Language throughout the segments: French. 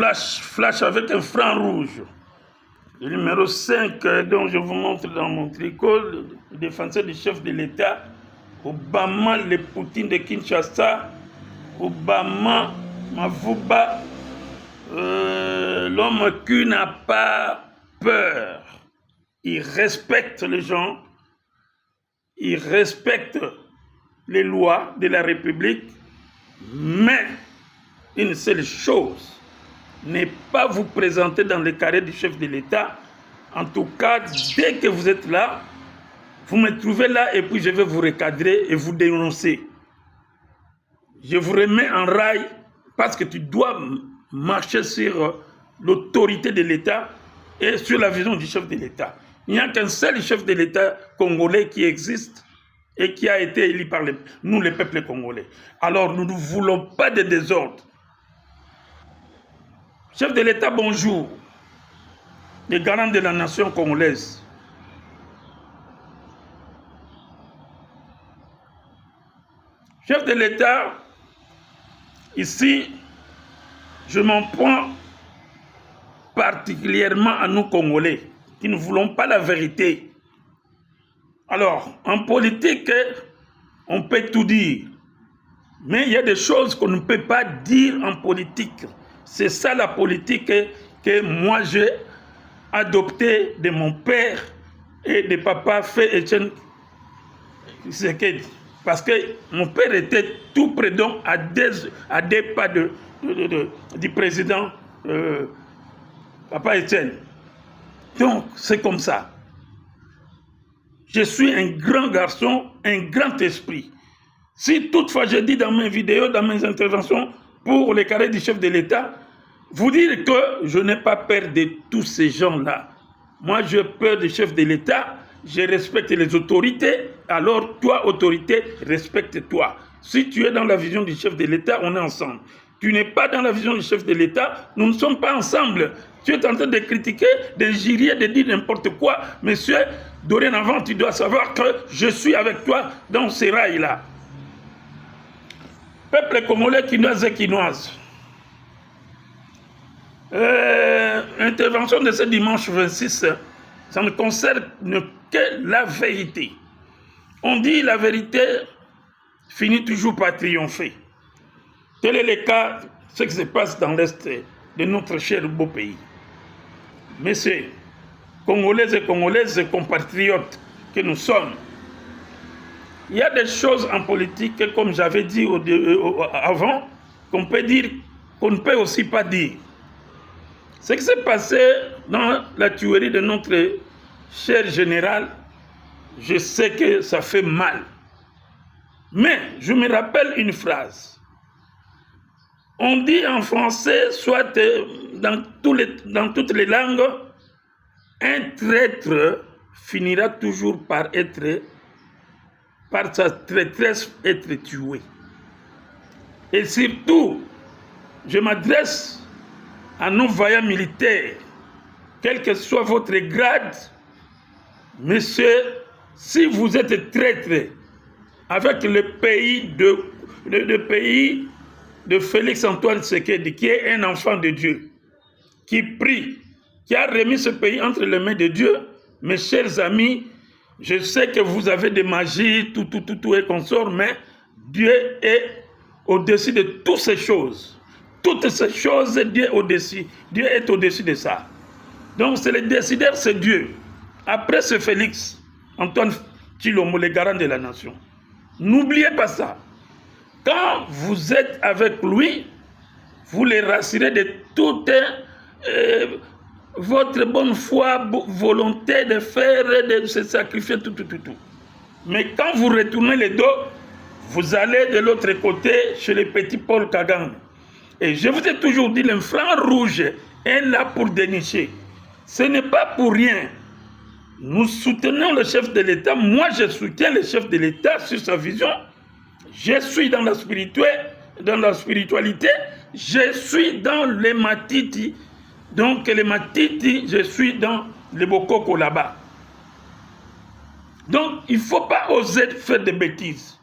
flash avec un franc rouge. Le numéro 5, dont je vous montre dans mon tricot, le défenseur du chef de l'État, Obama, le Poutine de Kinshasa, Obama, Mavuba, l'homme qui n'a pas peur. Il respecte les gens, il respecte les lois de la République, mais une seule chose, ne pas vous présenter dans le carré du chef de l'État. En tout cas, dès que vous êtes là, vous me trouvez là et puis je vais vous recadrer et vous dénoncer. Je vous remets en rail parce que tu dois marcher sur l'autorité de l'État et sur la vision du chef de l'État. Il n'y a qu'un seul chef de l'État congolais qui existe et qui a été élu par nous, les peuples congolais. Alors, nous ne voulons pas de désordre. Chef de l'État, bonjour. Les garants de la nation congolaise. Chef de l'État, ici, je m'en prends particulièrement à nous Congolais, qui ne voulons pas la vérité. Alors, en politique, on peut tout dire. Mais il y a des choses qu'on ne peut pas dire en politique. C'est ça la politique que moi j'ai adoptée de mon père et de papa Fé Etienne Tshisekedi. Parce que mon père était tout près donc à des pas du président Papa Etienne. Donc c'est comme ça. Je suis un grand garçon, un grand esprit. Si toutefois je dis dans mes vidéos, dans mes interventions, pour les carrés du chef de l'État, vous dire que je n'ai pas peur de tous ces gens-là. Moi, j'ai peur du chef de l'État, je respecte les autorités, alors toi, autorité, respecte-toi. Si tu es dans la vision du chef de l'État, on est ensemble. Tu n'es pas dans la vision du chef de l'État, nous ne sommes pas ensemble. Tu es en train de critiquer, d'injurier, de dire n'importe quoi. Monsieur, dorénavant, tu dois savoir que je suis avec toi dans ces rails-là. Peuple congolais, quinoise et quinoise. L'intervention de ce dimanche 26, ça ne concerne que la vérité. On dit la vérité finit toujours par triompher. Tel est le cas, ce qui se passe dans l'Est de notre cher beau pays. Messieurs, Congolaises et compatriotes que nous sommes, il y a des choses en politique, comme j'avais dit avant, qu'on peut dire, qu'on ne peut aussi pas dire. Ce qui s'est passé dans la tuerie de notre cher général, je sais que ça fait mal. Mais je me rappelle une phrase. On dit en français, soit dans toutes les langues, un traître finira toujours par sa traîtresse être tué. Et surtout, je m'adresse à nos vaillants militaires, quel que soit votre grade, messieurs, si vous êtes traître avec le pays de Félix Antoine Tshisekedi, qui est un enfant de Dieu, qui prie, qui a remis ce pays entre les mains de Dieu, mes chers amis, je sais que vous avez des magies, tout et consort, mais Dieu est au-dessus de toutes ces choses. Toutes ces choses, Dieu est au-dessus. Dieu est au-dessus de ça. Donc, c'est le décideur, c'est Dieu. Après, c'est Félix Antoine Tshilombo, le garant de la nation. N'oubliez pas ça. Quand vous êtes avec lui, vous les rassurez de toute votre bonne foi, volonté de faire, de se sacrifier, tout. Mais quand vous retournez le dos, vous allez de l'autre côté chez le petit Paul Kagame. Et je vous ai toujours dit, le franc rouge est là pour dénicher. Ce n'est pas pour rien. Nous soutenons le chef de l'État. Moi, je soutiens le chef de l'État sur sa vision. Je suis dans la spiritualité. Je suis dans les matiti. Donc, les matiti, je suis dans les bokoko là-bas. Donc, il ne faut pas oser faire des bêtises.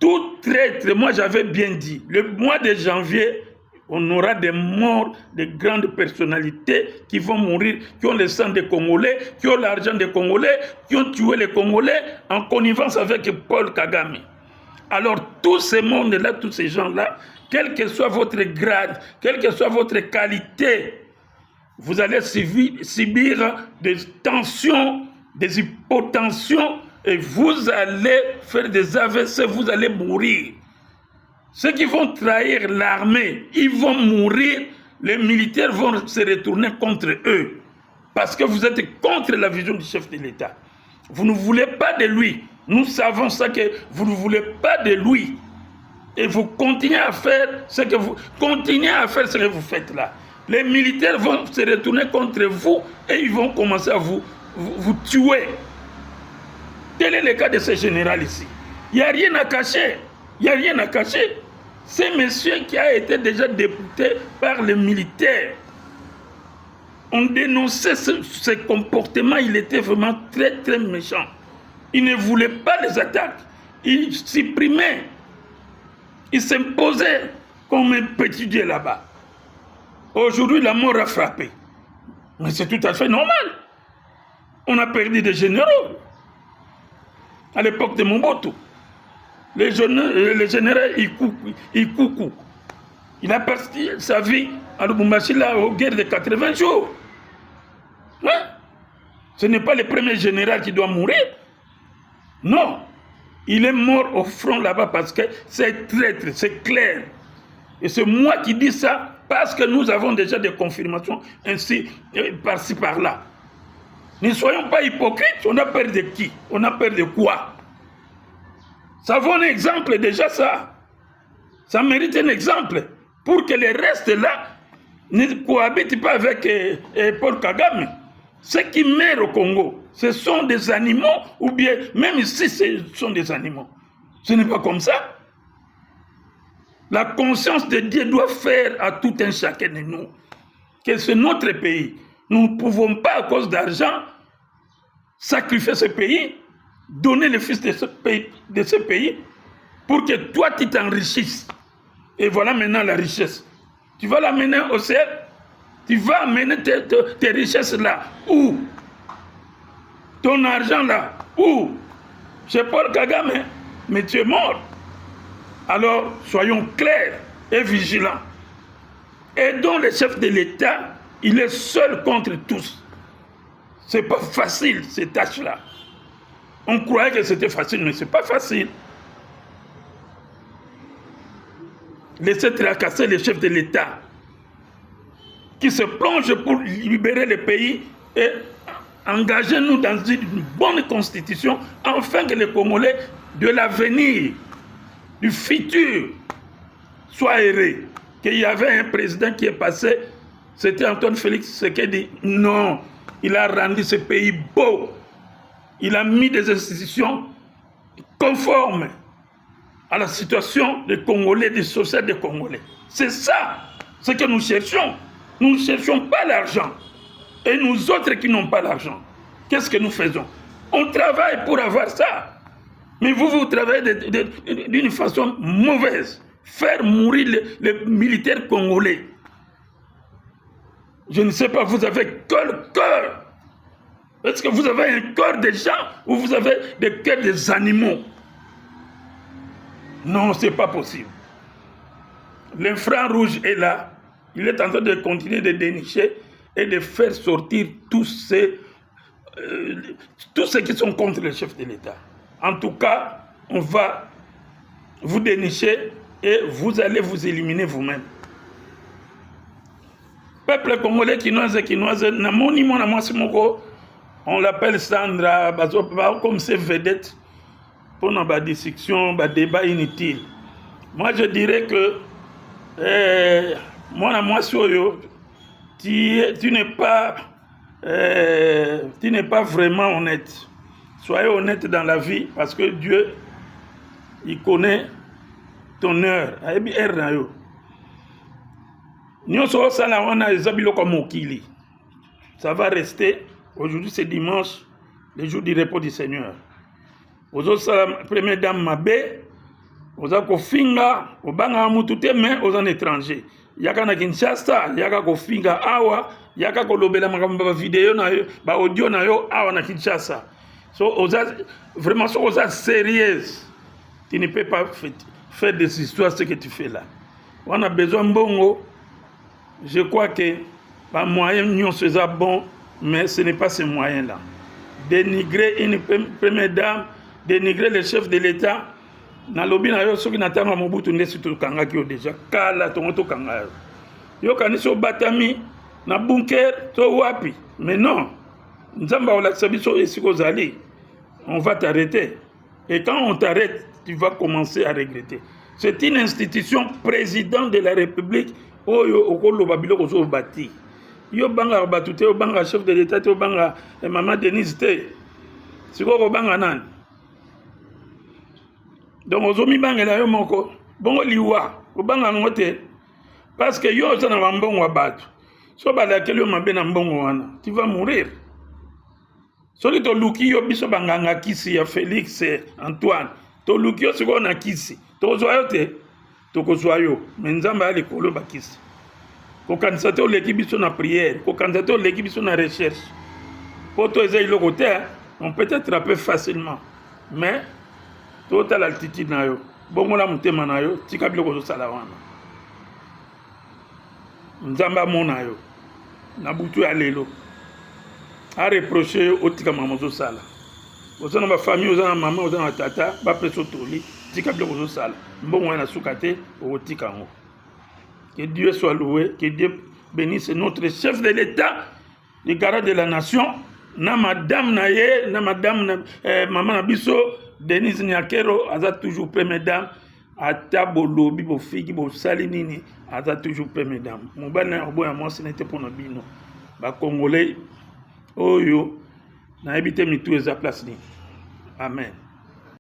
Tout traître, moi j'avais bien dit, le mois de janvier, on aura des morts de grandes personnalités qui vont mourir, qui ont le sang des Congolais, qui ont l'argent des Congolais, qui ont tué les Congolais en connivence avec Paul Kagame. Alors tous ces mondes-là, tous ces gens-là, quel que soit votre grade, quelle que soit votre qualité, vous allez subir des tensions, des hypotensions, et vous allez faire des AVC, vous allez mourir. Ceux qui vont trahir l'armée, ils vont mourir, les militaires vont se retourner contre eux, parce que vous êtes contre la vision du chef de l'État. Vous ne voulez pas de lui. Nous savons ça, que vous ne voulez pas de lui. Et vous continuez à faire ce que vous faites là. Les militaires vont se retourner contre vous et ils vont commencer à vous tuer. Tel est le cas de ce général ici. Il n'y a rien à cacher. Il n'y a rien à cacher. C'est monsieur qui a été déjà député par les militaires. On dénonçait ce comportement, il était vraiment très très méchant. Il ne voulait pas les attaques. Il supprimait. Il s'imposait comme un petit dieu là-bas. Aujourd'hui, la mort a frappé. Mais c'est tout à fait normal. On a perdu des généraux. À l'époque de Mobutu. Le général Ikuku. Il a passé sa vie à Lubumbashi aux guerres de 80 jours. Hein? Ce n'est pas le premier général qui doit mourir. Non. Il est mort au front là-bas parce que c'est traître, c'est clair. Et c'est moi qui dis ça parce que nous avons déjà des confirmations ainsi, par-ci, par-là. Ne soyons pas hypocrites. On a peur de qui? On a peur de quoi? Ça vaut un exemple déjà, ça. Ça mérite un exemple pour que les restes là ne cohabitent pas avec Paul Kagame. Ceux qui meurent au Congo, ce sont des animaux, ou bien, même ici, ce sont des animaux. Ce n'est pas comme ça. La conscience de Dieu doit faire à tout un chacun de nous que c'est notre pays. Nous ne pouvons pas, à cause d'argent, sacrifier ce pays, donner le fils de ce pays pour que toi, tu t'enrichisses. Et voilà maintenant la richesse. Tu vas l'amener au ciel. Tu vas amener tes richesses là. Où? Ton argent là. Où? Chez Paul Kagame. Mais tu es mort. Alors, soyons clairs et vigilants. Aidons le chef de l'État. Il est seul contre tous. Ce n'est pas facile, ces tâches-là. On croyait que c'était facile, mais ce n'est pas facile. Laissez tracasser le chef de l'État qui se plonge pour libérer le pays et engager-nous dans une bonne constitution afin que les Congolais de l'avenir, du futur, soient heureux. Qu'il y avait un président qui est passé, c'était Antoine Félix Tshisekedi. Non, il a rendu ce pays beau. Il a mis des institutions conformes à la situation des Congolais, des sociétés des Congolais. C'est ça ce que nous cherchons. Nous ne cherchons pas l'argent. Et nous autres qui n'ont pas l'argent, qu'est-ce que nous faisons? On travaille pour avoir ça. Mais vous travaillez d'une façon mauvaise. Faire mourir les militaires congolais. Je ne sais pas, vous avez quel cœur? Est-ce que vous avez un cœur de gens ou vous avez des cœurs des animaux? Non, ce n'est pas possible. L'infra rouge est là. Il est en train de continuer de dénicher et de faire sortir tous ceux qui sont contre le chef de l'État. En tout cas, on va vous dénicher et vous allez vous éliminer vous-même. Peuple congolais kinoise, namoni mona mwasi moko, on l'appelle Sandra, comme ces vedettes pour nos discussions, débat inutile. Moi, je dirais que moi, tu n'es pas vraiment honnête. Soyez honnête dans la vie parce que Dieu, il connaît ton heure. Ça va rester. Aujourd'hui, c'est dimanche, le jour du repos du Seigneur. Aux autres, première dame Mabé, oza kofinga obanga mutu te mais oza na étranger yaka na Kinshasa yaka kofinga awa yaka kolobela makambo ba vidéo na yo ba audio na yo awa na Kinshasa so oza vraiment so oza sérieuse tu ne peux pas faire des histoires ce que tu fais là on a besoin mbongo je crois que les moyens nous sont bons mais ce n'est pas ces moyens là dénigrer une première dame dénigrer le chef de l'État na lobi na yo soki natanga Mobutu ndesi to kangaki yo déjà kala tongo to kanga yo kaniso batami na bunker to wapi mais non nzamba wala sabiso esiko zali on va t'arrêter et quand on t'arrête tu vas commencer à regretter c'est une institution président de la République oyo okoloba biloko zo bati yo banga batute yo banga chef de l'État yo banga maman Denise te siko ko banga nani. Donc, ozomi bangela yo moko, bongo liwa, obanga ngote, parce que yo zana mbongo wa batu. So bala kele yo mabe na mbongo wana, tu vas mourir. So li to luki yo biso banganga kisi ya Félix Antoine, to luki yo siko na kisi, to zwa yo te, to kozwa yo, menzamba ali kolo ba kisi. Ko kandidato leki biso na prière, ko kandidato leki biso na recherche. Poto eza iloko te, on peut t'attraper facilement. Mais total altitude na yo bongo la mutema na yo tika biloko zo sala wana nzamba mona yo na butu ya lelo a reprocher o tika mama zo sala ozana ba famille ozana mama ozana tata ba peso toli tika biloko zo sala mbongo na sukate o tika ngo. Que Dieu soit loué, que Dieu bénisse notre chef de l'État, le garant de la nation, na madame na ye, na madame na maman na biso Denise Nyakero aza toujours première dame ata bolobi bo fiki bo sali nini aza toujours première dame mobali na oboya mwasi n'était pour na bino ba congolais oyo na ebité mitu eza place ni amen.